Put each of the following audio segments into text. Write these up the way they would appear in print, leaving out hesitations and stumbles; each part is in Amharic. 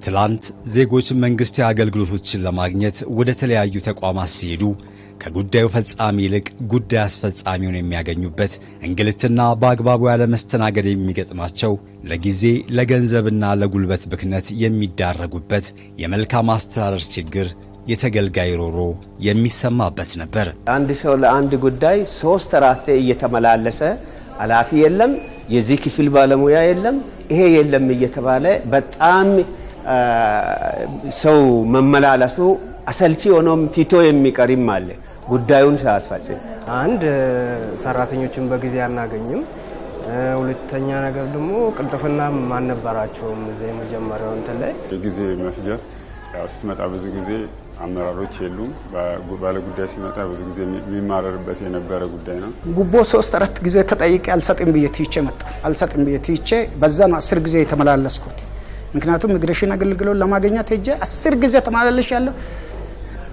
ትላንት ዜጎች መንግስታዊ አገልግሎቶችን ለማግኘት ወደ ተለያዩ ተቋማት ሲሄዱ ከጉዳዩ ፈጻሚ ይልቅ ጉዳይ አስፈጻሚውን የሚያገኙበት እንግልትና በአግባቡ ያለ መስተናገድ የሚገጥማቸው ለጊዜ ለገንዘብና ለጉልበት ብክነት የሚዳረጉበት የመልካም አስተዳደር ችግር የተገልጋይ ሮሮ የሚሰማበት ነበር። አንድ ሰው ለአንድ ጉዳይ 3-4 እየተመላለሰ ኃላፊ የለም፣ የዚህ ክፍል ባለሙያ የለም፣ ይሄ የለም እየተባለ በጣም ሰው መመላለሱ አሰልቺ ሆኖም ቲቶ የሚቀርም አለ። ጉዳዩን ሳያስፈጽም አንድ ሰራተኞችን በጊዜ አናገኝም። ሁለተኛ ነገር ደግሞ ቅልጥፍና ማን ነበራቸውም እዚህ መጀመሪያው እንትን ላይ ጊዜ መስጀት ያው ስትመጣ ብዙ ጊዜ አመራሮች የሉም። ባለ ጉዳይ ሲመጣ ብዙ ጊዜ የሚማረርበት የነበረ ጉዳይ ነው። ጉቦ 3-4 ጊዜ ተጠይቄ አልሰጥም ብዬ ትይቼ መጣ። አልሰጥም ብዬ ትይቼ በዛ ነው 10 ጊዜ የተመላለስኩት። ምክንያቱም ኢሚግሬሽን አገልግሎት ለማግኘት ሄጄ 10 ጊዜ ተመላለሻለሁ።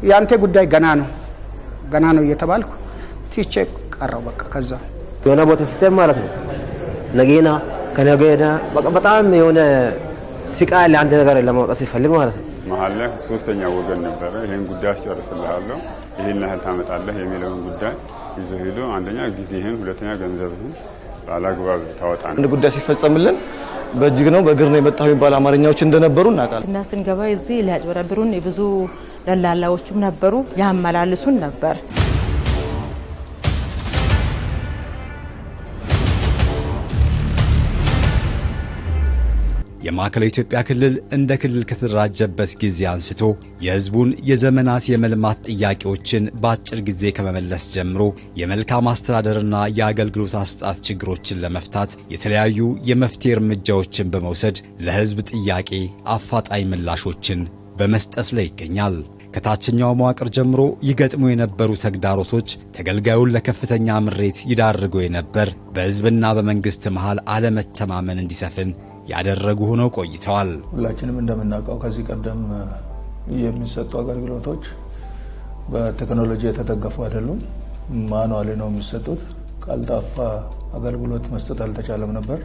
ያንተ ጉዳይ ገና ነው እየተባልኩ ትይቼ ቀረው። በቃ ከዛ የሆነ ቦታ ሲስተም ማለት ነው ነገና ከነገና በጣም የሆነ ሲቃይ ለአንድ ነገር ለማውጣት ሲፈልግ ማለት ነው። መሀል ላይ ሶስተኛ ወገን ነበረ። ይሄን ጉዳይ አስጨርስልሃለሁ፣ ይሄን ያህል ታመጣለህ የሚለውን ጉዳይ ይዞ ሄዶ አንደኛ ጊዜህን፣ ሁለተኛ ገንዘብህን ባላግባብ ታወጣ ነው። አንድ ጉዳይ ሲፈጸምልን በእጅግ ነው በእግር ነው የመጣው የሚባል አማርኛዎች እንደነበሩ እናውቃለን። እና ስንገባ እዚህ ሊያጭበረብሩን የብዙ ደላላዎችም ነበሩ፣ ያመላልሱን ነበር። የማዕከላዊ ኢትዮጵያ ክልል እንደ ክልል ከተደራጀበት ጊዜ አንስቶ የሕዝቡን የዘመናት የመልማት ጥያቄዎችን በአጭር ጊዜ ከመመለስ ጀምሮ የመልካም አስተዳደርና የአገልግሎት አሰጣጥ ችግሮችን ለመፍታት የተለያዩ የመፍትሄ እርምጃዎችን በመውሰድ ለሕዝብ ጥያቄ አፋጣኝ ምላሾችን በመስጠት ላይ ይገኛል። ከታችኛው መዋቅር ጀምሮ ይገጥሙ የነበሩ ተግዳሮቶች ተገልጋዩን ለከፍተኛ ምሬት ይዳርገው የነበር በሕዝብና በመንግስት መሃል አለመተማመን እንዲሰፍን ያደረጉ ሆነው ቆይተዋል። ሁላችንም እንደምናውቀው ከዚህ ቀደም የሚሰጡ አገልግሎቶች በቴክኖሎጂ የተደገፉ አይደሉም። ማኑዋሊ ነው የሚሰጡት። ቀልጣፋ አገልግሎት መስጠት አልተቻለም ነበር።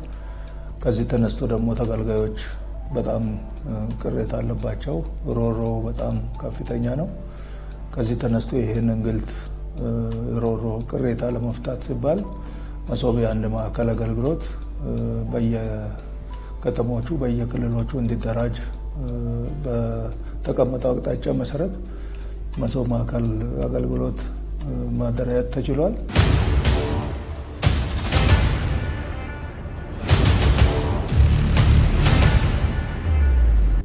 ከዚህ ተነስቶ ደግሞ ተገልጋዮች በጣም ቅሬታ አለባቸው። ሮሮ በጣም ከፍተኛ ነው። ከዚህ ተነስቶ ይሄን እንግልት ሮሮ ቅሬታ ለመፍታት ሲባል መሶብ የአንድ ማዕከል አገልግሎት በየከተሞቹ በየክልሎቹ እንዲደራጅ በተቀመጠው አቅጣጫ መሰረት መሶብ ማዕከል አገልግሎት ማደራጀት ተችሏል።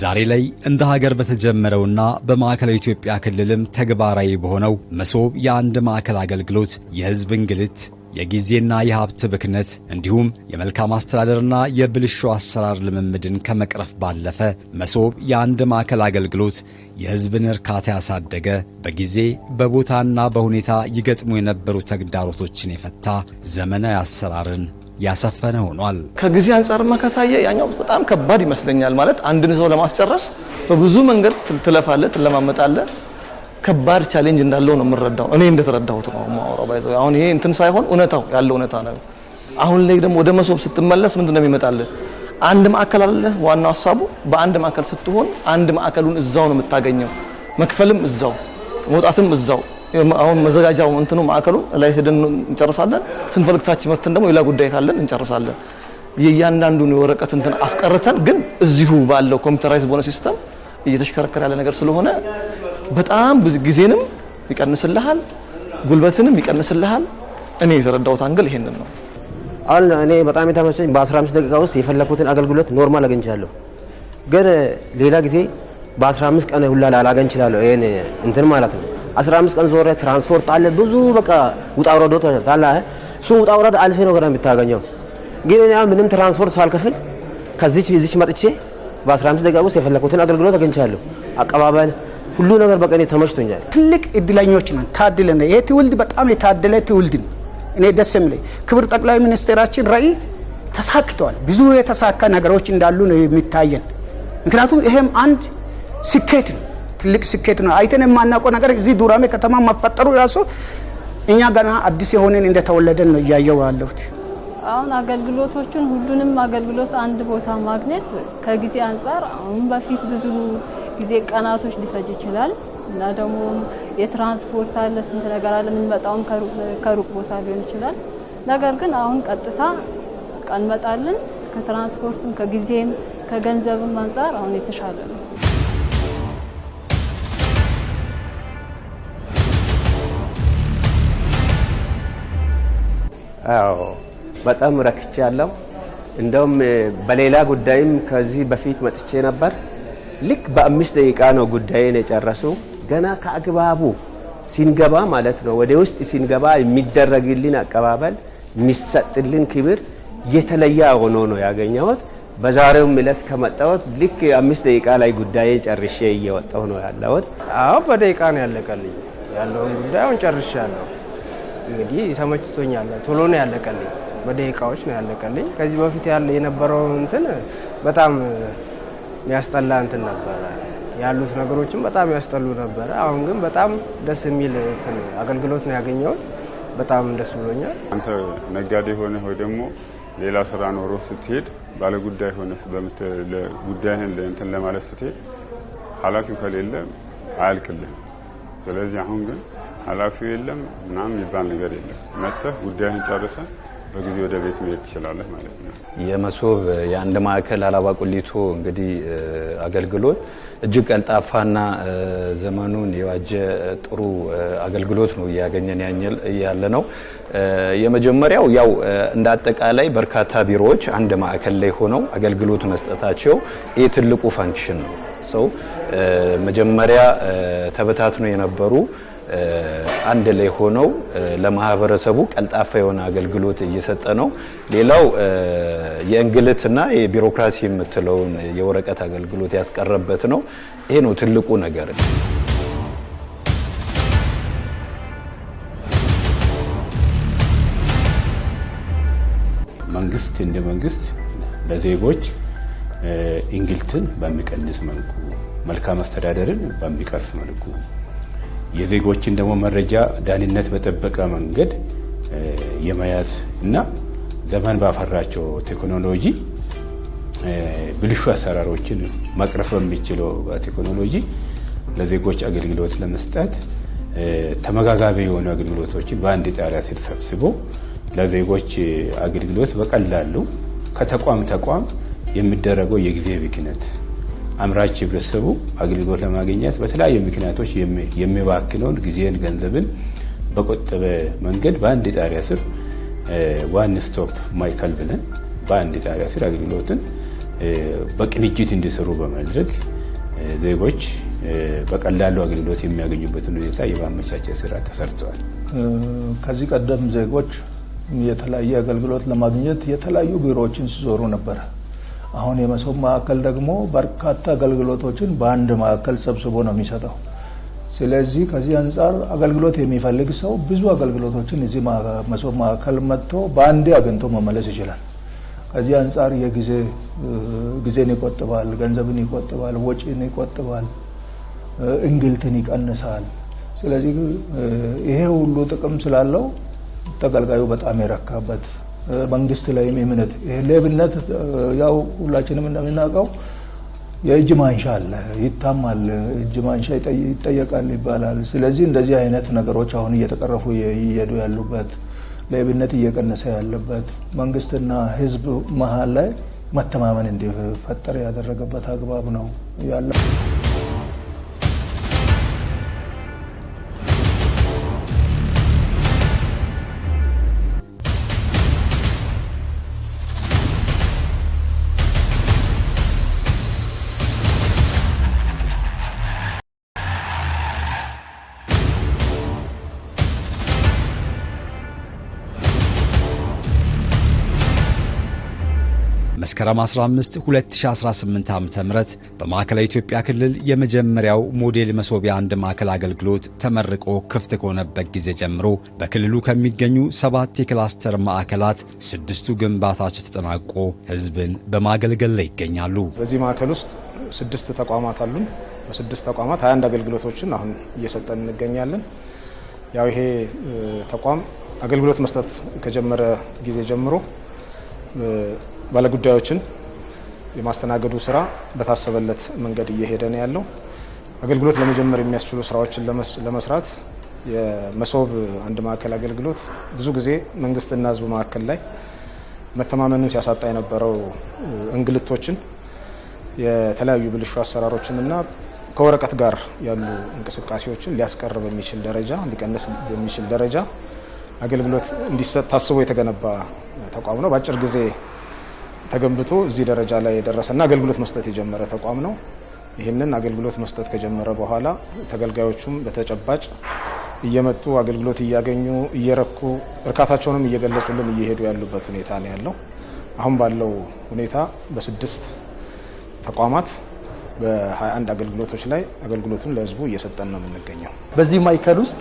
ዛሬ ላይ እንደ ሀገር በተጀመረውና በማዕከላዊ ኢትዮጵያ ክልልም ተግባራዊ በሆነው መሶብ የአንድ ማዕከል አገልግሎት የሕዝብ እንግልት፣ የጊዜና የሀብት ብክነት እንዲሁም የመልካም አስተዳደርና የብልሹ አሰራር ልምምድን ከመቅረፍ ባለፈ መሶብ የአንድ ማዕከል አገልግሎት የሕዝብን እርካታ ያሳደገ፣ በጊዜ በቦታና በሁኔታ ይገጥሙ የነበሩ ተግዳሮቶችን የፈታ ዘመናዊ አሰራርን ያሰፈነ ሆኗል። ከጊዜ አንጻርማ ከታየ ያኛው በጣም ከባድ ይመስለኛል። ማለት አንድን ሰው ለማስጨረስ በብዙ መንገድ ትለፋለህ፣ ትለማመጣለህ። ከባድ ቻሌንጅ እንዳለው ነው የምረዳው። እኔ እንደተረዳሁት ነው ማወራው። ባይዘው አሁን ይሄ እንትን ሳይሆን እውነታው ያለው እውነታ ነው። አሁን ላይ ደግሞ ወደ መሶብ ስትመለስ ምንድነው የሚመጣልህ? አንድ ማዕከል አለ። ዋናው ሐሳቡ በአንድ ማዕከል ስትሆን አንድ ማዕከሉን እዛው ነው የምታገኘው። መክፈልም እዛው፣ መውጣትም እዛው። አሁን መዘጋጃው እንትኑ ማዕከሉ ላይ ሄደን እንጨርሳለን። ስንፈልግ ታች መተን ደግሞ ሌላ ጉዳይ ካለን እንጨርሳለን። የእያንዳንዱን የወረቀት እንትን አስቀርተን ግን እዚሁ ባለው ኮምፒውተራይዝ በሆነ ሲስተም እየተሽከረከረ ያለ ነገር ስለሆነ በጣም ብዙ ጊዜንም ይቀንስልሃል፣ ጉልበትንም ይቀንስልሃል። እኔ የተረዳሁት አንግል ይሄንን ነው። አሁን እኔ በጣም የተመቸኝ በ15 ደቂቃ ውስጥ የፈለኩትን አገልግሎት ኖርማል አገኝቻለሁ። ግን ሌላ ጊዜ በ15 ቀን ሁላ ላገኝ እችላለሁ። ይሄን እንትን ማለት ነው 15 ቀን ዞረ ትራንስፖርት አለ ብዙ በቃ ውጣ ውረዶች አለ። እሱ ውጣ ውረድ አልፌ ነው ገና የምታገኘው። ግን እኔ ምንም ትራንስፖርት ሳልከፍል ከዚች መጥቼ በ15 ደቂቃ ውስጥ የፈለኩትን አገልግሎት አገኝቻለሁ። አቀባበል ሁሉ ነገር በቀኔ ተመችቶኛል። ትልቅ እድለኞች ነን፣ ታድለን። ይሄ ትውልድ በጣም የታደለ ትውልድ ነው። እኔ ደስ የሚለኝ ክቡር ጠቅላይ ሚኒስትራችን ራዕይ ተሳክቷል። ብዙ የተሳካ ነገሮች እንዳሉ ነው የሚታየን። ምክንያቱም ይሄም አንድ ስኬት ነው፣ ትልቅ ስኬት ነው። አይተን የማናውቀው ነገር እዚህ ዱራሜ ከተማ መፈጠሩ ራሱ እኛ ገና አዲስ የሆነን እንደተወለደን ነው እያየው ያለሁት። አሁን አገልግሎቶቹን ሁሉንም አገልግሎት አንድ ቦታ ማግኘት ከጊዜ አንፃር አሁን በፊት ብዙ ጊዜ ቀናቶች ሊፈጅ ይችላል እና ደግሞ የትራንስፖርት አለ ስንት ነገር አለ የምንመጣውም ከሩቅ ቦታ ሊሆን ይችላል። ነገር ግን አሁን ቀጥታ እንመጣለን። ከትራንስፖርትም ከጊዜም ከገንዘብም አንፃር አሁን የተሻለ ነው። አዎ በጣም ረክቻለሁ። እንደውም በሌላ ጉዳይም ከዚህ በፊት መጥቼ ነበር። ልክ በ5 ደቂቃ ነው ጉዳይን የጨረሱ። ገና ከአግባቡ ሲንገባ ማለት ነው ወደ ውስጥ ሲንገባ የሚደረግልን አቀባበል የሚሰጥልን ክብር የተለየ ሆኖ ነው ያገኘሁት። በዛሬው ዕለት ከመጣሁት ልክ 5 ደቂቃ ላይ ጉዳይን ጨርሼ እየወጣሁ ነው ያለሁት። አዎ በደቂቃ ነው ያለቀልኝ። ያለውን ጉዳዩን ጨርሻለሁ። እንግዲህ ተመችቶኛል። ቶሎ ነው ያለቀልኝ። በደቂቃዎች ነው ያለቀልኝ። ከዚህ በፊት የነበረው እንትን በጣም የሚያስጠላ እንትን ነበረ። ያሉት ነገሮችም በጣም ያስጠሉ ነበረ። አሁን ግን በጣም ደስ የሚል እንትን አገልግሎት ነው ያገኘሁት። በጣም ደስ ብሎኛል። አንተ ነጋዴ ሆነ ወይ ደግሞ ሌላ ስራ ኖሮ ስትሄድ ባለ ጉዳይ ሆነ ጉዳይህን እንትን ለማለት ስትሄድ ኃላፊው ከሌለ አያልቅልህ። ስለዚህ አሁን ግን ኃላፊው የለም ምናምን የሚባል ነገር የለም። መጥተህ ጉዳይህን ጨርሰህ በጊዜ ወደ ቤት መሄድ ትችላለህ ማለት ነው። የመሶብ የአንድ ማዕከል ሀላባ ቁሊቶ እንግዲህ አገልግሎት እጅግ ቀልጣፋና ዘመኑን የዋጀ ጥሩ አገልግሎት ነው እያገኘን ያለ ነው። የመጀመሪያው ያው እንደ አጠቃላይ በርካታ ቢሮዎች አንድ ማዕከል ላይ ሆነው አገልግሎት መስጠታቸው ይህ ትልቁ ፋንክሽን ነው። ሰው መጀመሪያ ተበታትኖ የነበሩ አንድ ላይ ሆነው ለማህበረሰቡ ቀልጣፋ የሆነ አገልግሎት እየሰጠ ነው። ሌላው የእንግልትና የቢሮክራሲ የምትለውን የወረቀት አገልግሎት ያስቀረበት ነው። ይሄ ነው ትልቁ ነገር። መንግስት እንደ መንግስት ለዜጎች እንግልትን በሚቀንስ መልኩ፣ መልካም አስተዳደርን በሚቀርፍ መልኩ የዜጎችን ደግሞ መረጃ ደህንነት በጠበቀ መንገድ የመያዝ እና ዘመን ባፈራቸው ቴክኖሎጂ ብልሹ አሰራሮችን መቅረፍ በሚችለው ቴክኖሎጂ ለዜጎች አገልግሎት ለመስጠት ተመጋጋቢ የሆኑ አገልግሎቶችን በአንድ ጣሪያ ስር ሰብስቦ ለዜጎች አገልግሎት በቀላሉ ከተቋም ተቋም የሚደረገው የጊዜ ብክነት አምራች ህብረተሰቡ አገልግሎት ለማግኘት በተለያዩ ምክንያቶች የሚባክነውን ጊዜን፣ ገንዘብን በቆጠበ መንገድ በአንድ ጣሪያ ስር ዋን ስቶፕ ማዕከል ብለን በአንድ ጣሪያ ስር አገልግሎትን በቅንጅት እንዲሰሩ በማድረግ ዜጎች በቀላሉ አገልግሎት የሚያገኙበትን ሁኔታ የማመቻቸት ስራ ተሰርቷል። ከዚህ ቀደም ዜጎች የተለያየ አገልግሎት ለማግኘት የተለያዩ ቢሮዎችን ሲዞሩ ነበር። አሁን የመሶብ ማዕከል ደግሞ በርካታ አገልግሎቶችን በአንድ ማዕከል ሰብስቦ ነው የሚሰጠው። ስለዚህ ከዚህ አንጻር አገልግሎት የሚፈልግ ሰው ብዙ አገልግሎቶችን እዚህ መሶብ ማዕከል መጥቶ በአንዴ አግኝቶ መመለስ ይችላል። ከዚህ አንጻር ጊዜን ይቆጥባል፣ ገንዘብን ይቆጥባል፣ ወጪን ይቆጥባል፣ እንግልትን ይቀንሳል። ስለዚህ ይሄ ሁሉ ጥቅም ስላለው ተገልጋዩ በጣም የረካበት መንግስት ላይ እምነት ሌብነት ያው ሁላችንም እንደምናውቀው የእጅ ማንሻ አለ፣ ይታማል፣ እጅ ማንሻ ይጠየቃል ይባላል። ስለዚህ እንደዚህ አይነት ነገሮች አሁን እየተቀረፉ እየሄዱ ያሉበት፣ ሌብነት እየቀነሰ ያለበት፣ መንግስትና ህዝብ መሀል ላይ መተማመን እንዲፈጠር ያደረገበት አግባብ ነው ያለው። መስከረም 15 2018 ዓ.ም በማዕከላዊ ኢትዮጵያ ክልል የመጀመሪያው ሞዴል መሶብ የአንድ ማዕከል አገልግሎት ተመርቆ ክፍት ከሆነበት ጊዜ ጀምሮ በክልሉ ከሚገኙ 7 የክላስተር ማዕከላት 6ቱ ግንባታቸው ተጠናቆ ህዝብን በማገልገል ላይ ይገኛሉ። በዚህ ማዕከል ውስጥ 6 ተቋማት አሉን። በ6 ተቋማት 21 አገልግሎቶችን አሁን እየሰጠን እንገኛለን። ያው ይሄ ተቋም አገልግሎት መስጠት ከጀመረ ጊዜ ጀምሮ ባለጉዳዮችን የማስተናገዱ ስራ በታሰበለት መንገድ እየሄደ ነው ያለው። አገልግሎት ለመጀመር የሚያስችሉ ስራዎችን ለመስራት የመሶብ አንድ ማዕከል አገልግሎት ብዙ ጊዜ መንግስትና ህዝብ ማዕከል ላይ መተማመንን ሲያሳጣ የነበረው እንግልቶችን፣ የተለያዩ ብልሹ አሰራሮችንና ከወረቀት ጋር ያሉ እንቅስቃሴዎችን ሊያስቀር በሚችል ደረጃ ሊቀንስ በሚችል ደረጃ አገልግሎት እንዲሰጥ ታስቦ የተገነባ ተቋም ነው። በአጭር ጊዜ ተገንብቶ እዚህ ደረጃ ላይ የደረሰና አገልግሎት መስጠት የጀመረ ተቋም ነው። ይህንን አገልግሎት መስጠት ከጀመረ በኋላ ተገልጋዮቹም በተጨባጭ እየመጡ አገልግሎት እያገኙ እየረኩ እርካታቸውንም እየገለጹልን እየሄዱ ያሉበት ሁኔታ ነው ያለው። አሁን ባለው ሁኔታ በ6 ተቋማት በ21 አገልግሎቶች ላይ አገልግሎቱን ለህዝቡ እየሰጠን ነው የምንገኘው። በዚህ ማዕከል ውስጥ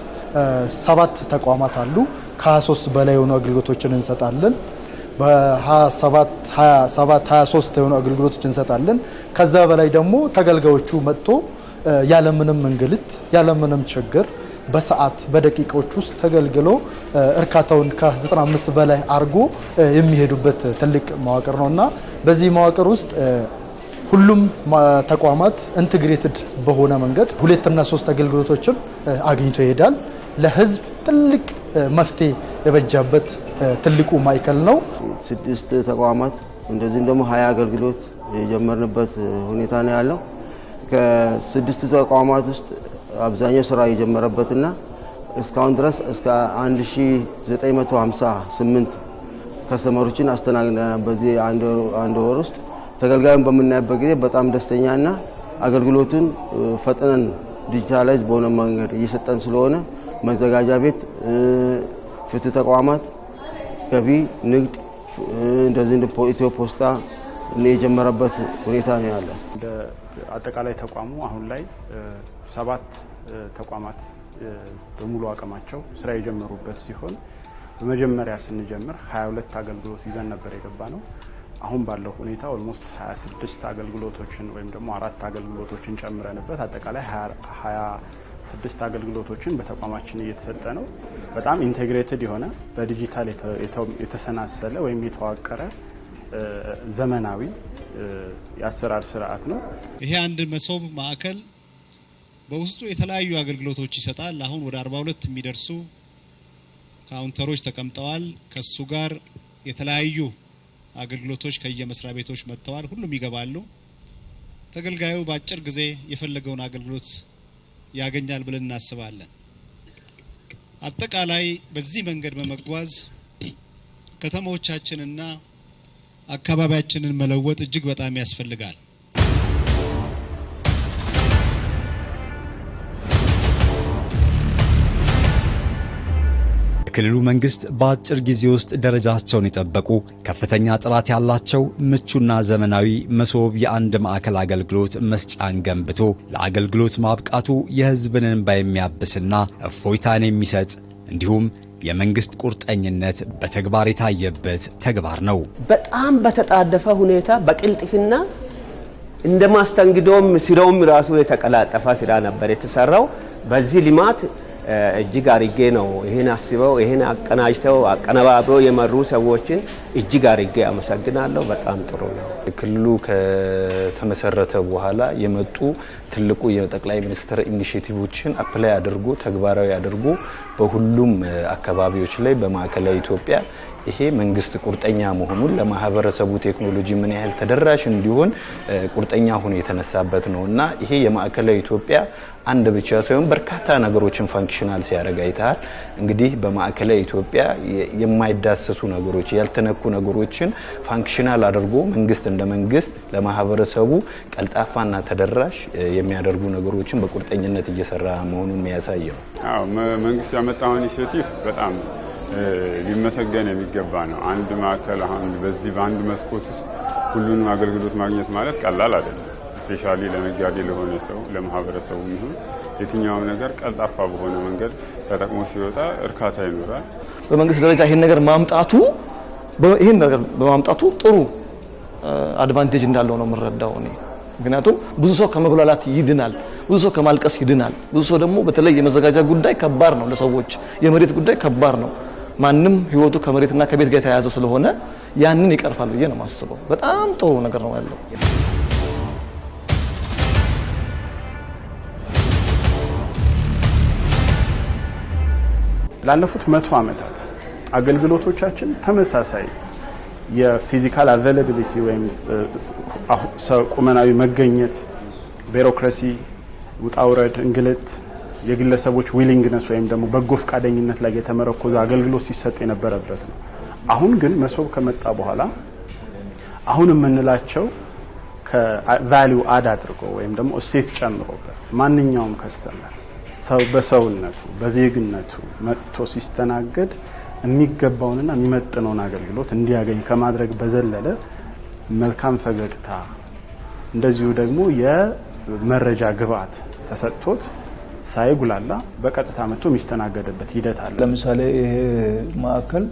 7 ተቋማት አሉ። ከ23 በላይ የሆኑ አገልግሎቶችን እንሰጣለን። በ23 የሆኑ አገልግሎቶች እንሰጣለን። ከዛ በላይ ደግሞ ተገልጋዮቹ መጥቶ ያለምንም እንግልት ያለምንም ችግር በሰዓት በደቂቃዎች ውስጥ ተገልግሎ እርካታውን ከ95 በላይ አድርጎ የሚሄዱበት ትልቅ መዋቅር ነውና በዚህ መዋቅር ውስጥ ሁሉም ተቋማት ኢንተግሬትድ በሆነ መንገድ 2 እና 3 አገልግሎቶችን አግኝቶ ይሄዳል። ለህዝብ ትልቅ መፍትሄ የበጃበት ትልቁ ማዕከል ነው። 6 ተቋማት እንደዚህም ደግሞ 20 አገልግሎት የጀመርንበት ሁኔታ ነው ያለው። ከ6 ተቋማት ውስጥ አብዛኛው ስራ የጀመረበትና እስካሁን ድረስ እስከ 1958 ከስተመሮችን አስተናግደናል። በዚህ አንድ ወር ውስጥ ተገልጋዩን በምናይበት ጊዜ በጣም ደስተኛና አገልግሎቱን ፈጥነን ዲጂታላይዝ በሆነ መንገድ እየሰጠን ስለሆነ መዘጋጃ ቤት፣ ፍትህ ተቋማት፣ ገቢ፣ ንግድ እንደዚህ ኢትዮ ፖስታ የጀመረበት ሁኔታ ነው ያለው። እንደ አጠቃላይ ተቋሙ አሁን ላይ 7 ተቋማት በሙሉ አቅማቸው ስራ የጀመሩበት ሲሆን በመጀመሪያ ስንጀምር 22 አገልግሎት ይዘን ነበር የገባ ነው። አሁን ባለው ሁኔታ ኦልሞስት 26 አገልግሎቶችን ወይም ደግሞ 4 አገልግሎቶችን ጨምረንበት አጠቃላይ 26 አገልግሎቶችን በተቋማችን እየተሰጠ ነው። በጣም ኢንቴግሬትድ የሆነ በዲጂታል የተሰናሰለ ወይም የተዋቀረ ዘመናዊ የአሰራር ስርዓት ነው። ይሄ አንድ መሶብ ማዕከል በውስጡ የተለያዩ አገልግሎቶች ይሰጣል። አሁን ወደ 42 የሚደርሱ ካውንተሮች ተቀምጠዋል። ከሱ ጋር የተለያዩ አገልግሎቶች ከየመስሪያ ቤቶች መጥተዋል። ሁሉም ይገባሉ። ተገልጋዩ በአጭር ጊዜ የፈለገውን አገልግሎት ያገኛል ብለን እናስባለን። አጠቃላይ በዚህ መንገድ በመጓዝ ከተሞቻችንና አካባቢያችንን መለወጥ እጅግ በጣም ያስፈልጋል። የክልሉ መንግስት በአጭር ጊዜ ውስጥ ደረጃቸውን የጠበቁ ከፍተኛ ጥራት ያላቸው ምቹና ዘመናዊ መሶብ የአንድ ማዕከል አገልግሎት መስጫን ገንብቶ ለአገልግሎት ማብቃቱ የህዝብን እንባ የሚያብስና እፎይታን የሚሰጥ እንዲሁም የመንግስት ቁርጠኝነት በተግባር የታየበት ተግባር ነው። በጣም በተጣደፈ ሁኔታ በቅልጥፍና እንደ ማስተንግዶም ስራውም ራሱ የተቀላጠፈ ስራ ነበር የተሰራው። በዚህ ልማት እጅግ አርጌ ነው ይሄን አስበው ይሄን አቀናጅተው አቀነባብረው የመሩ ሰዎችን እጅግ አርጌ አመሰግናለሁ። በጣም ጥሩ ነው። ክልሉ ከተመሰረተ በኋላ የመጡ ትልቁ የጠቅላይ ሚኒስትር ኢኒሼቲቮችን አፕላይ አድርጎ ተግባራዊ አድርጎ በሁሉም አካባቢዎች ላይ በማዕከላዊ ኢትዮጵያ ይሄ መንግስት ቁርጠኛ መሆኑን ለማህበረሰቡ ቴክኖሎጂ ምን ያህል ተደራሽ እንዲሆን ቁርጠኛ ሆኖ የተነሳበት ነውና ይሄ የማዕከላዊ ኢትዮጵያ አንድ ብቻ ሳይሆን በርካታ ነገሮችን ፋንክሽናል ሲያደርግ አይተሃል። እንግዲህ በማዕከላዊ ኢትዮጵያ የማይዳሰሱ ነገሮች ያልተነኩ ነገሮችን ፋንክሽናል አድርጎ መንግስት እንደ መንግስት ለማህበረሰቡ ቀልጣፋና ተደራሽ የሚያደርጉ ነገሮችን በቁርጠኝነት እየሰራ መሆኑን የሚያሳየው። አዎ መንግስት ያመጣው ኢኒሼቲቭ በጣም ሊመሰገን የሚገባ ነው። አንድ ማዕከል አሁን በዚህ በአንድ መስኮት ውስጥ ሁሉንም አገልግሎት ማግኘት ማለት ቀላል አይደለም። ስፔሻሊ ለነጋዴ ለሆነ ሰው ለማህበረሰቡ ይሁን የትኛው ነገር ቀልጣፋ በሆነ መንገድ ተጠቅሞ ሲወጣ እርካታ ይኖራል። በመንግስት ደረጃ ይሄን ነገር ማምጣቱ ጥሩ አድቫንቴጅ እንዳለው ነው የምረዳው እኔ። ምክንያቱም ብዙ ሰው ከመጉላላት ይድናል፣ ብዙ ሰው ከማልቀስ ይድናል። ብዙ ሰው ደግሞ በተለይ የመዘጋጃ ጉዳይ ከባድ ነው ለሰዎች፣ የመሬት ጉዳይ ከባድ ነው። ማንም ህይወቱ ከመሬትና ከቤት ጋር የተያያዘ ስለሆነ ያንን ይቀርፋል ብዬ ነው የማስበው። በጣም ጥሩ ነገር ነው ያለው። ላለፉት 100 ዓመታት አገልግሎቶቻችን ተመሳሳይ የፊዚካል አቬይላቢሊቲ ወይም ቁመናዊ መገኘት፣ ቢሮክራሲ፣ ውጣውረድ፣ እንግልት፣ የግለሰቦች ዊሊንግነስ ወይም ደግሞ በጎ ፈቃደኝነት ላይ የተመረኮዘ አገልግሎት ሲሰጥ የነበረበት ነው። አሁን ግን መሶብ ከመጣ በኋላ አሁን የምንላቸው ከቫልዩ አድ አድርጎ ወይም ደግሞ እሴት ጨምሮበት ማንኛውም ከስተመር ሰው በሰውነቱ በዜግነቱ መጥቶ ሲስተናገድ የሚገባውንና የሚመጥነውን አገልግሎት እንዲያገኝ ከማድረግ በዘለለ መልካም ፈገግታ እንደዚሁ ደግሞ የመረጃ ግብዓት ተሰጥቶት ሳይጉላላ በቀጥታ መጥቶ የሚስተናገድበት ሂደት አለ። ለምሳሌ ይሄ ማዕከል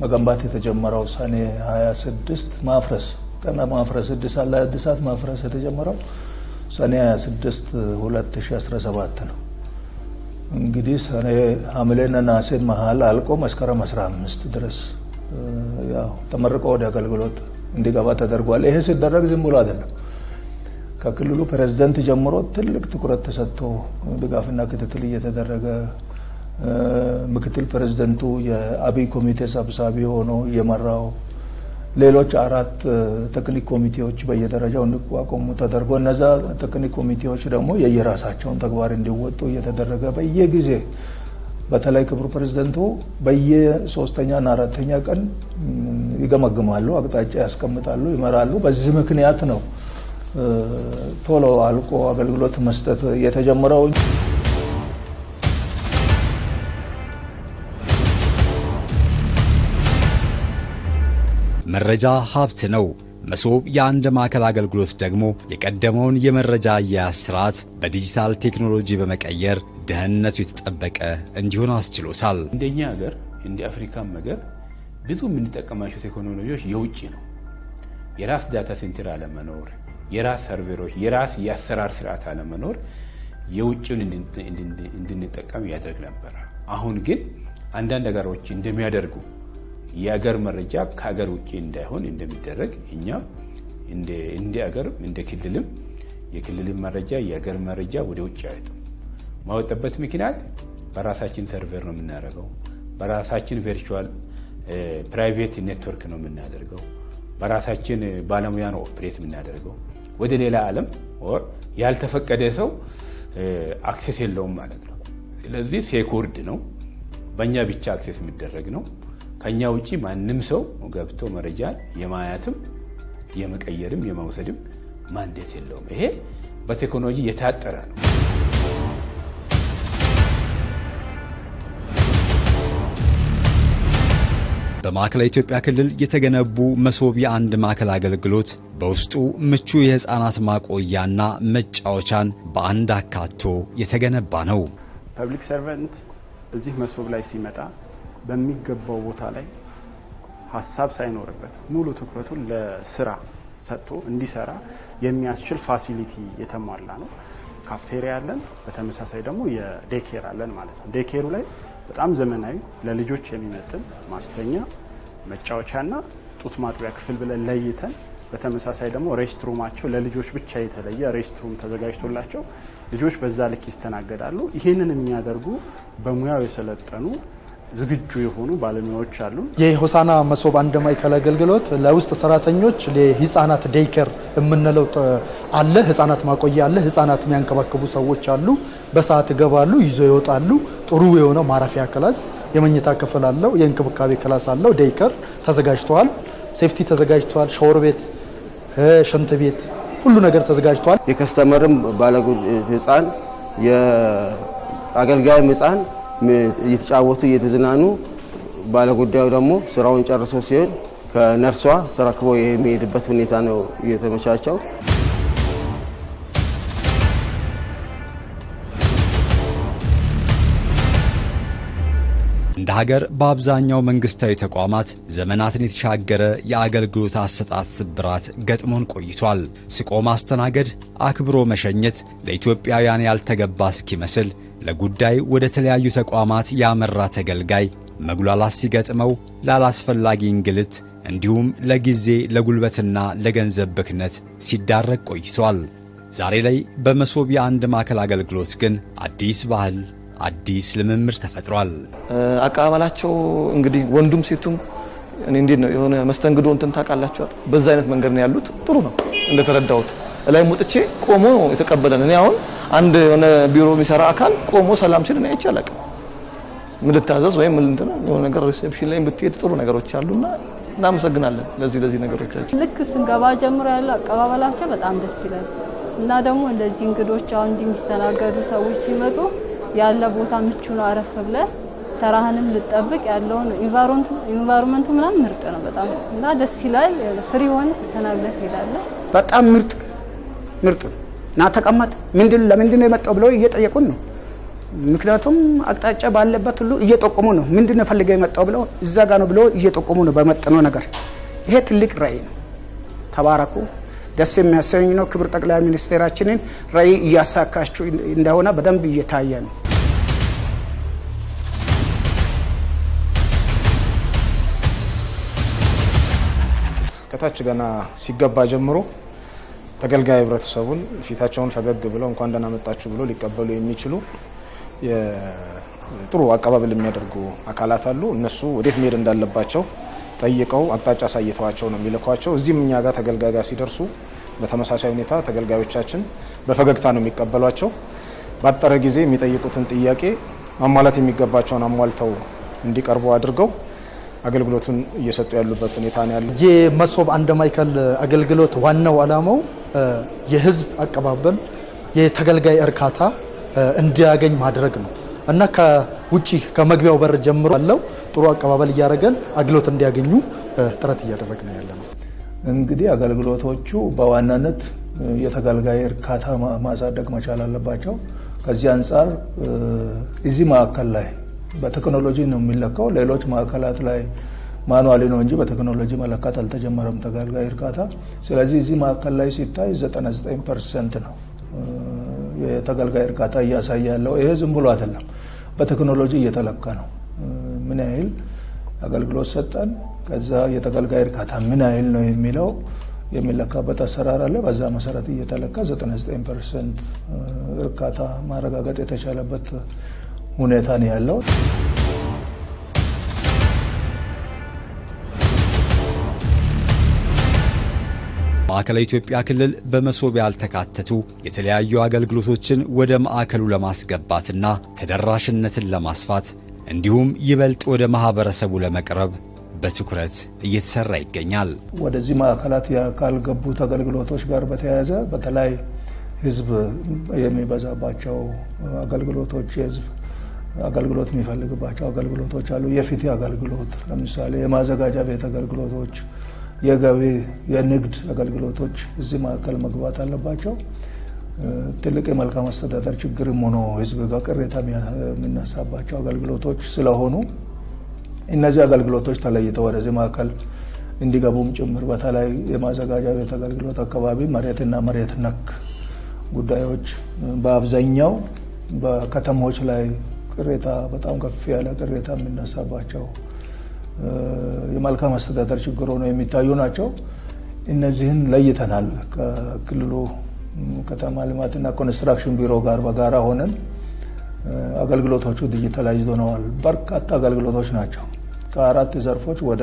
መገንባት የተጀመረው ሰኔ 26 ማፍረስ ገና ማፍረስ እድሳት ማፍረስ የተጀመረው ሰኔ 26 2017 ነው። እንግዲህ ሰኔ ሐምሌና ነሐሴ መሃል አልቆ መስከረም 15 ድረስ ያው ተመርቆ ወደ አገልግሎት እንዲገባ ተደርጓል። ይሄ ሲደረግ ዝም ብሎ አይደለም። ከክልሉ ፕሬዝዳንት ጀምሮ ትልቅ ትኩረት ተሰጥቶ ድጋፍና ክትትል እየተደረገ ምክትል ፕሬዝዳንቱ የአብይ ኮሚቴ ሰብሳቢ ሆኖ የመራው ሌሎች 4 ቴክኒክ ኮሚቴዎች በየደረጃው እንዲቋቋሙ ተደርጎ እነዛ ቴክኒክ ኮሚቴዎች ደግሞ የየራሳቸውን ተግባር እንዲወጡ እየተደረገ በየጊዜ በተለይ ክቡር ፕሬዝዳንቱ በየ3ኛና 4ኛ ቀን ይገመግማሉ፣ አቅጣጫ ያስቀምጣሉ፣ ይመራሉ። በዚህ ምክንያት ነው ቶሎ አልቆ አገልግሎት መስጠት የተጀመረው። መረጃ ሀብት ነው። መሶብ የአንድ ማዕከል አገልግሎት ደግሞ የቀደመውን የመረጃ አያያዝ ስርዓት በዲጂታል ቴክኖሎጂ በመቀየር ደህንነቱ የተጠበቀ እንዲሆን አስችሎታል። እንደኛ ሀገር እንደ አፍሪካም ሀገር ብዙ የምንጠቀማቸው ቴክኖሎጂዎች የውጭ ነው። የራስ ዳታ ሴንተር አለመኖር፣ የራስ ሰርቨሮች፣ የራስ የአሰራር ስርዓት አለመኖር የውጭውን እንድንጠቀም ያደርግ ነበር። አሁን ግን አንዳንድ ሀገሮች እንደሚያደርጉ የአገር መረጃ ከሀገር ውጭ እንዳይሆን እንደሚደረግ እኛ እንደ ሀገር እንደ ክልልም የክልልም መረጃ የሀገር መረጃ ወደ ውጭ አይወጣም። ማወጣበት ምክንያት በራሳችን ሰርቨር ነው የምናደርገው፣ በራሳችን ቨርቹዋል ፕራይቬት ኔትወርክ ነው የምናደርገው፣ በራሳችን ባለሙያ ነው ኦፕሬት የምናደርገው። ወደ ሌላ ዓለም ኦር ያልተፈቀደ ሰው አክሴስ የለውም ማለት ነው። ስለዚህ ሴኩርድ ነው፣ በእኛ ብቻ አክሴስ የሚደረግ ነው። ከኛ ውጪ ማንም ሰው ገብቶ መረጃ የማያትም የመቀየርም የመውሰድም ማንዴት የለውም። ይሄ በቴክኖሎጂ የታጠረ ነው። በማዕከላዊ ኢትዮጵያ ክልል የተገነቡ መሶብ የአንድ ማዕከል አገልግሎት በውስጡ ምቹ የህፃናት ማቆያና መጫወቻን በአንድ አካቶ የተገነባ ነው። ፐብሊክ ሰርቨንት እዚህ መሶብ ላይ ሲመጣ በሚገባው ቦታ ላይ ሀሳብ ሳይኖርበት ሙሉ ትኩረቱን ለስራ ሰጥቶ እንዲሰራ የሚያስችል ፋሲሊቲ የተሟላ ነው። ካፍቴሪያ አለን፣ በተመሳሳይ ደግሞ የዴኬር አለን ማለት ነው። ዴኬሩ ላይ በጣም ዘመናዊ ለልጆች የሚመጥን ማስተኛ፣ መጫወቻና ጡት ማጥቢያ ክፍል ብለን ለይተን፣ በተመሳሳይ ደግሞ ሬስትሩማቸው ለልጆች ብቻ የተለየ ሬስትሩም ተዘጋጅቶላቸው ልጆች በዛ ልክ ይስተናገዳሉ። ይህንን የሚያደርጉ በሙያው የሰለጠኑ ዝግጁ የሆኑ ባለሙያዎች አሉ። የሆሳና መሶብ አንድ ማዕከል አገልግሎት ለውስጥ ሰራተኞች ለህፃናት ዴይኬር የምንለው አለ፣ ህፃናት ማቆያ አለ፣ ህፃናት የሚያንከባክቡ ሰዎች አሉ። በሰዓት ይገባሉ፣ ይዘው ይወጣሉ። ጥሩ የሆነ ማረፊያ ክላስ፣ የመኝታ ክፍል አለው፣ የእንክብካቤ ክላስ አለው። ዴይኬር ተዘጋጅቷል፣ ሴፍቲ ተዘጋጅቷል፣ ሻወር ቤት፣ ሽንት ቤት፣ ሁሉ ነገር ተዘጋጅቷል። የከስተመርም ህፃን የአገልጋይም ህፃን እየተጫወቱ እየተዝናኑ ባለጉዳዩ ደግሞ ስራውን ጨርሶ ሲሆን ከነርሷ ተረክቦ የሚሄድበት ሁኔታ ነው እየተመቻቸው። እንደ ሀገር በአብዛኛው መንግስታዊ ተቋማት ዘመናትን የተሻገረ የአገልግሎት አሰጣጥ ስብራት ገጥሞን ቆይቷል። ስቆ ማስተናገድ፣ አክብሮ መሸኘት ለኢትዮጵያውያን ያልተገባ እስኪመስል ለጉዳይ ወደ ተለያዩ ተቋማት ያመራ ተገልጋይ መጉላላት ሲገጥመው ላላስፈላጊ እንግልት እንዲሁም ለጊዜ ለጉልበትና ለገንዘብ ብክነት ሲዳረግ ቆይቷል። ዛሬ ላይ በመሶብ የአንድ ማዕከል አገልግሎት ግን አዲስ ባህል፣ አዲስ ልምምድ ተፈጥሯል። አቀባበላቸው እንግዲህ ወንዱም ሴቱም እኔ እንዴት ነው የሆነ መስተንግዶ እንትን ታውቃላችሁ በዛ አይነት መንገድ ነው ያሉት። ጥሩ ነው እንደተረዳሁት። ላይ ሞጥቼ ቆሞ ነው የተቀበለን። እኔ አሁን አንድ የሆነ ቢሮ የሚሰራ አካል ቆሞ ሰላም ሲል ነው አይቻልም። ምን ልታዘዝ ወይም ምን እንትን የሆነ ነገር ሪሴፕሽን ላይ ብትሄድ ጥሩ ነገሮች አሉና እናመሰግናለን ለዚህ ነገሮቻችን። ልክ ስንገባ ጀምሮ ያለው አቀባበላቸው በጣም ደስ ይላል እና ደግሞ እንደዚህ እንግዶች አሁን እንደሚስተናገዱ ሰዎች ሲመጡ ያለ ቦታ ምቹ ነው። አረፍ ብለህ ተራህንም ልጠብቅ ያለውን ኢንቫይሮንመንቱ ምናምን ምርጥ ነው በጣም እና ደስ ይላል። ፍሪ ሆነ ተስተናግደህ ትሄዳለህ። በጣም ምርጥ እና ተቀመጥ ለምንድን ነው የመጣው ብለው እየጠየቁን ነው። ምክንያቱም አቅጣጫ ባለበት ሁሉ እየጠቆሙ ነው። ምንድን ነው ፈልገው የመጣው ብለው እዛ ጋር ነው ብለው እየጠቆሙ ነው በመጠነው ነገር። ይሄ ትልቅ ራዕይ ነው። ተባረኩ። ደስ የሚያሰኝ ነው። ክብር ጠቅላይ ሚኒስትራችንን ራዕይ እያሳካችሁ እንደሆነ በደንብ እየታየ ነው። ከታች ገና ሲገባ ጀምሮ ተገልጋይ ህብረተሰቡን ፊታቸውን ፈገግ ብለው እንኳን ደህና መጣችሁ ብሎ ሊቀበሉ የሚችሉ ጥሩ አቀባበል የሚያደርጉ አካላት አሉ። እነሱ ወዴት መሄድ እንዳለባቸው ጠይቀው አቅጣጫ አሳይተዋቸው ነው የሚልኳቸው። እዚህም እኛ ጋር ተገልጋይ ጋር ሲደርሱ በተመሳሳይ ሁኔታ ተገልጋዮቻችን በፈገግታ ነው የሚቀበሏቸው። ባጠረ ጊዜ የሚጠይቁትን ጥያቄ ማሟላት የሚገባቸውን አሟልተው እንዲቀርቡ አድርገው አገልግሎቱን እየሰጡ ያሉበት ሁኔታ ነው ያለው። የመሶብ አንድ ማዕከል አገልግሎት ዋናው ዓላማው የህዝብ አቀባበል የተገልጋይ እርካታ እንዲያገኝ ማድረግ ነው እና ከውጪ ከመግቢያው በር ጀምሮ ያለው ጥሩ አቀባበል እያደረገን አገልግሎት እንዲያገኙ ጥረት እያደረግን ያለ ነው። እንግዲህ አገልግሎቶቹ በዋናነት የተገልጋይ እርካታ ማሳደግ መቻል አለባቸው። ከዚህ አንጻር እዚህ ማዕከል ላይ በቴክኖሎጂ ነው የሚለካው። ሌሎች ማዕከላት ላይ ማኑዋሊ ነው እንጂ በቴክኖሎጂ መለካት አልተጀመረም ተገልጋይ እርካታ። ስለዚህ እዚህ ማዕከል ላይ ሲታይ 99% ነው የተገልጋይ እርካታ እያሳየ ያለው። ይሄ ዝም ብሎ አይደለም፣ በቴክኖሎጂ እየተለካ ነው። ምን ያህል አገልግሎት ሰጠን፣ ከዛ የተገልጋይ እርካታ ምን ያህል ነው የሚለው የሚለካበት አሰራር አለ። በዛ መሰረት እየተለካ 99% እርካታ ማረጋገጥ የተቻለበት ሁኔታ ነው ያለው። ማዕከላዊ ኢትዮጵያ ክልል በመሶብ ያልተካተቱ የተለያዩ አገልግሎቶችን ወደ ማዕከሉ ለማስገባትና ተደራሽነትን ለማስፋት እንዲሁም ይበልጥ ወደ ማህበረሰቡ ለመቅረብ በትኩረት እየተሰራ ይገኛል። ወደዚህ ማዕከላት ካልገቡት አገልግሎቶች ጋር በተያያዘ በተለይ ህዝብ የሚበዛባቸው አገልግሎቶች የህዝብ አገልግሎት የሚፈልግባቸው አገልግሎቶች አሉ። የፍትህ አገልግሎት ለምሳሌ የማዘጋጃ ቤት አገልግሎቶች፣ የገቢ የንግድ አገልግሎቶች እዚህ ማዕከል መግባት አለባቸው። ትልቅ የመልካም አስተዳደር ችግርም ሆኖ ህዝብ ጋር ቅሬታ የሚነሳባቸው አገልግሎቶች ስለሆኑ እነዚህ አገልግሎቶች ተለይተው ወደዚህ ማዕከል እንዲገቡም ጭምር በተለይ የማዘጋጃ ቤት አገልግሎት አካባቢ መሬትና መሬት ነክ ጉዳዮች በአብዛኛው በከተሞች ላይ ቅሬታ በጣም ከፍ ያለ ቅሬታ የሚነሳባቸው የመልካም አስተዳደር ችግር ሆነው የሚታዩ ናቸው። እነዚህን ለይተናል። ከክልሉ ከተማ ልማትና ኮንስትራክሽን ቢሮ ጋር በጋራ ሆነን አገልግሎቶቹ ዲጂታላይዝድ ሆነዋል። በርካታ አገልግሎቶች ናቸው። ከአራት ዘርፎች ወደ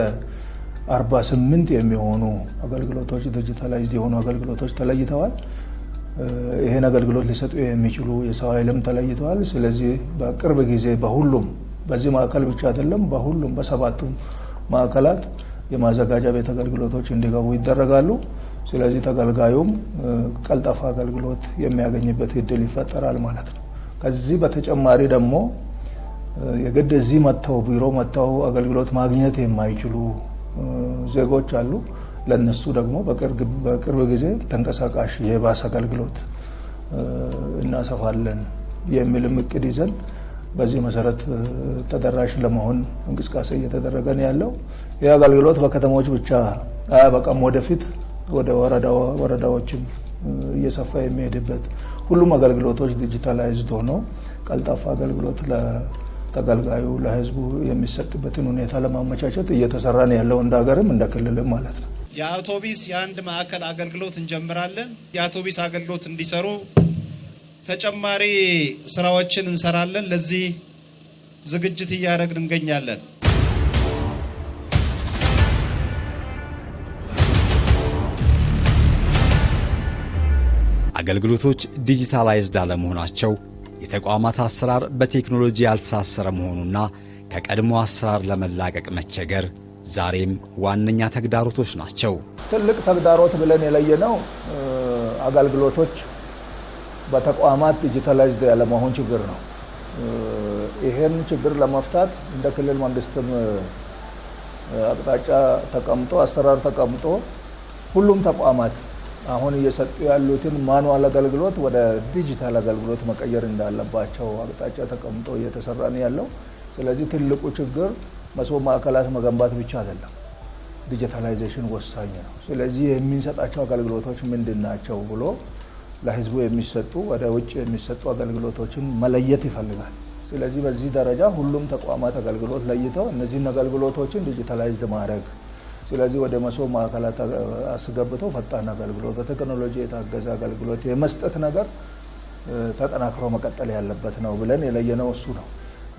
48 የሚሆኑ አገልግሎቶች ዲጂታላይዝድ የሆኑ አገልግሎቶች ተለይተዋል። ይሄን አገልግሎት ሊሰጡ የሚችሉ የሰው ኃይልም ተለይተዋል። ስለዚህ በቅርብ ጊዜ በሁሉም በዚህ ማዕከል ብቻ አይደለም በሁሉም በሰባቱም ማዕከላት የማዘጋጃ ቤት አገልግሎቶች እንዲገቡ ይደረጋሉ። ስለዚህ ተገልጋዩም ቀልጣፋ አገልግሎት የሚያገኝበት እድል ይፈጠራል ማለት ነው። ከዚህ በተጨማሪ ደግሞ የግድ እዚህ መጥተው ቢሮ መጥተው አገልግሎት ማግኘት የማይችሉ ዜጎች አሉ። ለነሱ ደግሞ በቅርብ ጊዜ ተንቀሳቃሽ የባስ አገልግሎት እናሰፋለን የሚል እቅድ ይዘን በዚህ መሰረት ተደራሽ ለመሆን እንቅስቃሴ እየተደረገ ነው ያለው። ይህ አገልግሎት በከተሞች ብቻ አያበቃም። ወደፊት ወደ ወረዳዎችም እየሰፋ የሚሄድበት ሁሉም አገልግሎቶች ዲጂታላይዝድ ሆኖ ቀልጣፋ አገልግሎት ተገልጋዩ ለህዝቡ የሚሰጥበትን ሁኔታ ለማመቻቸት እየተሰራ ነው ያለው እንደ ሀገርም እንደ ክልልም ማለት ነው። የአውቶቢስ የአንድ ማዕከል አገልግሎት እንጀምራለን። የአውቶቢስ አገልግሎት እንዲሰሩ ተጨማሪ ስራዎችን እንሰራለን። ለዚህ ዝግጅት እያደረግን እንገኛለን። አገልግሎቶች ዲጂታላይዝድ አለመሆናቸው የተቋማት አሰራር በቴክኖሎጂ ያልተሳሰረ መሆኑና ከቀድሞ አሰራር ለመላቀቅ መቸገር ዛሬም ዋነኛ ተግዳሮቶች ናቸው። ትልቅ ተግዳሮት ብለን የለየነው አገልግሎቶች በተቋማት ዲጂታላይዝድ ያለመሆን ችግር ነው። ይሄን ችግር ለመፍታት እንደ ክልል መንግስትም አቅጣጫ ተቀምጦ አሰራር ተቀምጦ ሁሉም ተቋማት አሁን እየሰጡ ያሉትን ማኑዋል አገልግሎት ወደ ዲጂታል አገልግሎት መቀየር እንዳለባቸው አቅጣጫ ተቀምጦ እየተሰራ ነው ያለው። ስለዚህ ትልቁ ችግር መሶብ ማዕከላት መገንባት ብቻ አይደለም፣ ዲጂታላይዜሽን ወሳኝ ነው። ስለዚህ የሚሰጣቸው አገልግሎቶች ምንድናቸው ብሎ ለህዝቡ የሚሰጡ ወደ ውጭ የሚሰጡ አገልግሎቶችን መለየት ይፈልጋል። ስለዚህ በዚህ ደረጃ ሁሉም ተቋማት አገልግሎት ለይተው እነዚህን አገልግሎቶችን ዲጂታላይዝድ ማድረግ፣ ስለዚህ ወደ መሶብ ማዕከላት አስገብተው ፈጣን አገልግሎት በቴክኖሎጂ የታገዘ አገልግሎት የመስጠት ነገር ተጠናክሮ መቀጠል ያለበት ነው ብለን የለየነው እሱ ነው።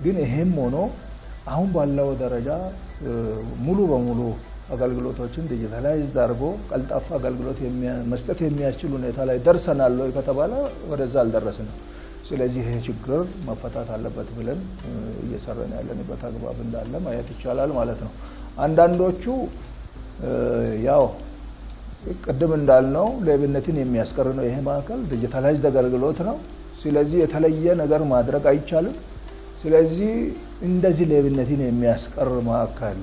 ግን ይሄም ሆኖ አሁን ባለው ደረጃ ሙሉ በሙሉ አገልግሎቶችን ዲጂታላይዝድ አድርጎ ቀልጣፋ አገልግሎት መስጠት የሚያስችል ሁኔታ ላይ ደርሰናል ወይ ከተባለ ወደዛ አልደረስንም። ስለዚህ ይሄ ችግር መፈታት አለበት ብለን እየሰራን ያለንበት አግባብ እንዳለ ማየት ይቻላል ማለት ነው። አንዳንዶቹ ያው ቅድም እንዳልነው ሌብነትን የሚያስቀር ነው ይሄ ማዕከል ዲጂታላይዝድ አገልግሎት ነው። ስለዚህ የተለየ ነገር ማድረግ አይቻልም። ስለዚህ እንደዚህ ሌብነትን የሚያስቀር ማዕከል፣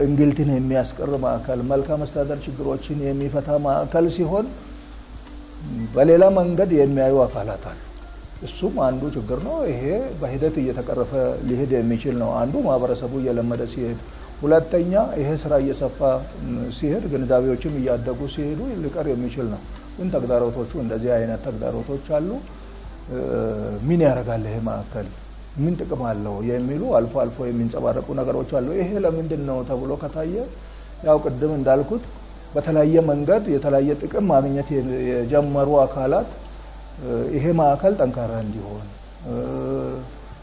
እንግልትን የሚያስቀር ማዕከል፣ መልካም አስተዳደር ችግሮችን የሚፈታ ማዕከል ሲሆን በሌላ መንገድ የሚያዩ አካላት አሉ። እሱም አንዱ ችግር ነው። ይሄ በሂደት እየተቀረፈ ሊሄድ የሚችል ነው። አንዱ ማህበረሰቡ እየለመደ ሲሄድ፣ ሁለተኛ ይሄ ስራ እየሰፋ ሲሄድ፣ ግንዛቤዎችም እያደጉ ሲሄዱ ሊቀር የሚችል ነው። ግን ተግዳሮቶቹ እንደዚህ አይነት ተግዳሮቶች አሉ። ምን ያደርጋል ይሄ ማዕከል ምን ጥቅም አለው የሚሉ አልፎ አልፎ የሚንጸባረቁ ነገሮች አሉ። ይሄ ለምንድን ነው ተብሎ ከታየ ያው ቅድም እንዳልኩት በተለያየ መንገድ የተለያየ ጥቅም ማግኘት የጀመሩ አካላት ይሄ ማዕከል ጠንካራ እንዲሆን፣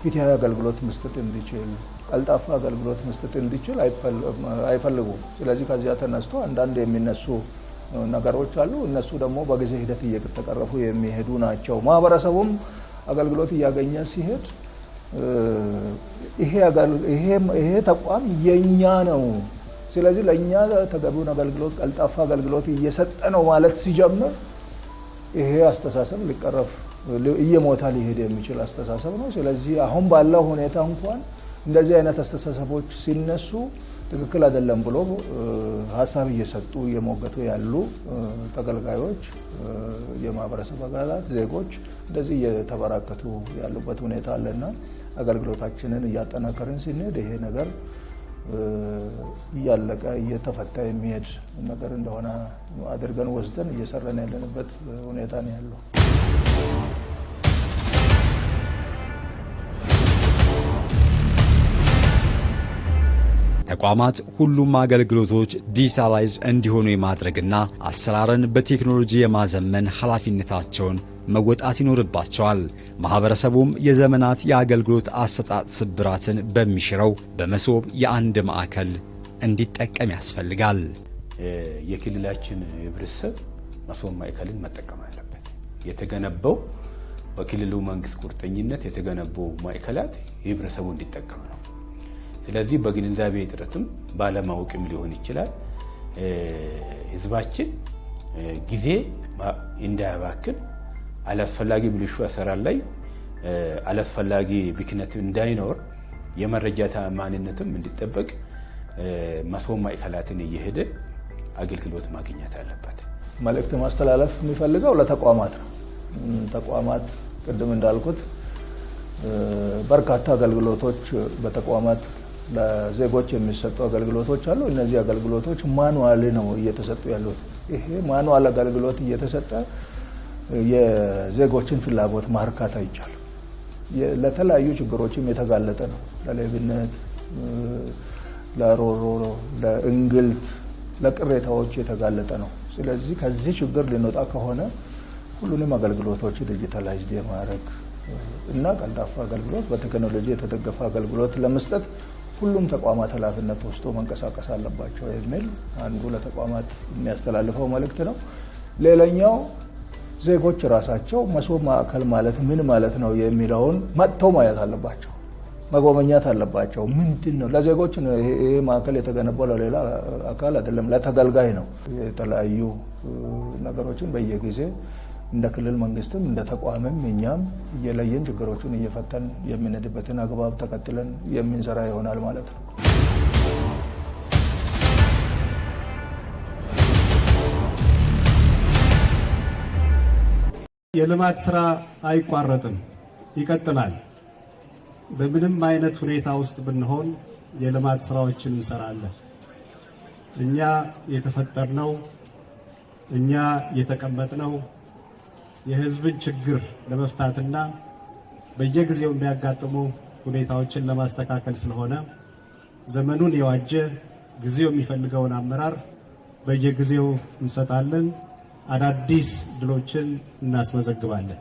ፍትሃዊ አገልግሎት መስጠት እንዲችል፣ ቀልጣፋ አገልግሎት መስጠት እንዲችል አይፈልጉም። ስለዚህ ከዚያ ተነስቶ አንዳንድ የሚነሱ ነገሮች አሉ። እነሱ ደግሞ በጊዜ ሂደት እየተቀረፉ የሚሄዱ ናቸው። ማህበረሰቡም አገልግሎት እያገኘ ሲሄድ ይሄ ተቋም የኛ ነው፣ ስለዚህ ለኛ ተገቢውን አገልግሎት ቀልጣፋ አገልግሎት እየሰጠ ነው ማለት ሲጀምር ይሄ አስተሳሰብ ሊቀረፍ እየሞታ ሊሄድ የሚችል አስተሳሰብ ነው። ስለዚህ አሁን ባለው ሁኔታ እንኳን እንደዚህ አይነት አስተሳሰቦች ሲነሱ ትክክል አይደለም ብሎ ሀሳብ እየሰጡ እየሞገቱ ያሉ ተገልጋዮች፣ የማህበረሰብ አባላት፣ ዜጎች እንደዚህ እየተበራከቱ ያሉበት ሁኔታ አለና አገልግሎታችንን እያጠናከርን ስንሄድ ይሄ ነገር እያለቀ እየተፈታ የሚሄድ ነገር እንደሆነ አድርገን ወስደን እየሰራን ያለንበት ሁኔታ ነው ያለው። ተቋማት ሁሉም አገልግሎቶች ዲጂታላይዝ እንዲሆኑ የማድረግና አሰራርን በቴክኖሎጂ የማዘመን ኃላፊነታቸውን መወጣት ይኖርባቸዋል። ማህበረሰቡም የዘመናት የአገልግሎት አሰጣጥ ስብራትን በሚሽረው በመሶብ የአንድ ማዕከል እንዲጠቀም ያስፈልጋል። የክልላችን ህብረተሰብ መሶብ ማዕከልን መጠቀም አለበት። የተገነባው በክልሉ መንግስት ቁርጠኝነት የተገነቡ ማዕከላት ህብረተሰቡ እንዲጠቀም ነው። ስለዚህ በግንዛቤ እጥረትም ባለማወቅም ሊሆን ይችላል ህዝባችን ጊዜ እንዳያባክን አላስፈላጊ ብልሹ አሰራር ላይ አላስፈላጊ ብክነት እንዳይኖር የመረጃ ተአማኒነትም እንዲጠበቅ መሶብ ማዕከላትን እየሄደ አገልግሎት ማግኘት አለበት። መልእክት ማስተላለፍ የሚፈልገው ለተቋማት ነው። ተቋማት ቅድም እንዳልኩት በርካታ አገልግሎቶች በተቋማት ለዜጎች የሚሰጡ አገልግሎቶች አሉ። እነዚህ አገልግሎቶች ማኑዋል ነው እየተሰጡ ያሉት። ይሄ ማኑዋል አገልግሎት እየተሰጠ የዜጎችን ፍላጎት ማርካት አይቻልም። ለተለያዩ ችግሮችም የተጋለጠ ነው። ለሌብነት፣ ለሮሮ፣ ለእንግልት፣ ለቅሬታዎች የተጋለጠ ነው። ስለዚህ ከዚህ ችግር ሊነጣ ከሆነ ሁሉንም አገልግሎቶች ዲጂታላይዝድ የማድረግ እና ቀልጣፋ አገልግሎት በቴክኖሎጂ የተደገፈ አገልግሎት ለመስጠት ሁሉም ተቋማት ኃላፊነት ወስዶ መንቀሳቀስ አለባቸው የሚል አንዱ ለተቋማት የሚያስተላልፈው መልእክት ነው። ሌላኛው ዜጎች ራሳቸው መሶብ ማዕከል ማለት ምን ማለት ነው የሚለውን መጥተው ማየት አለባቸው፣ መጎበኛት አለባቸው። ምንድን ነው ለዜጎች ይሄ ማዕከል የተገነባው ለሌላ አካል አይደለም፣ ለተገልጋይ ነው። የተለያዩ ነገሮችን በየጊዜ እንደ ክልል መንግስትም እንደ ተቋምም እኛም እየለየን ችግሮችን እየፈተን የምንሄድበትን አግባብ ተከትለን የምንሰራ ይሆናል ማለት ነው። የልማት ስራ አይቋረጥም፣ ይቀጥላል። በምንም አይነት ሁኔታ ውስጥ ብንሆን የልማት ስራዎችን እንሰራለን። እኛ የተፈጠርነው እኛ የተቀመጥነው የህዝብን ችግር ለመፍታትና በየጊዜው የሚያጋጥሙ ሁኔታዎችን ለማስተካከል ስለሆነ ዘመኑን የዋጀ ጊዜው የሚፈልገውን አመራር በየጊዜው እንሰጣለን። አዳዲስ ድሎችን እናስመዘግባለን።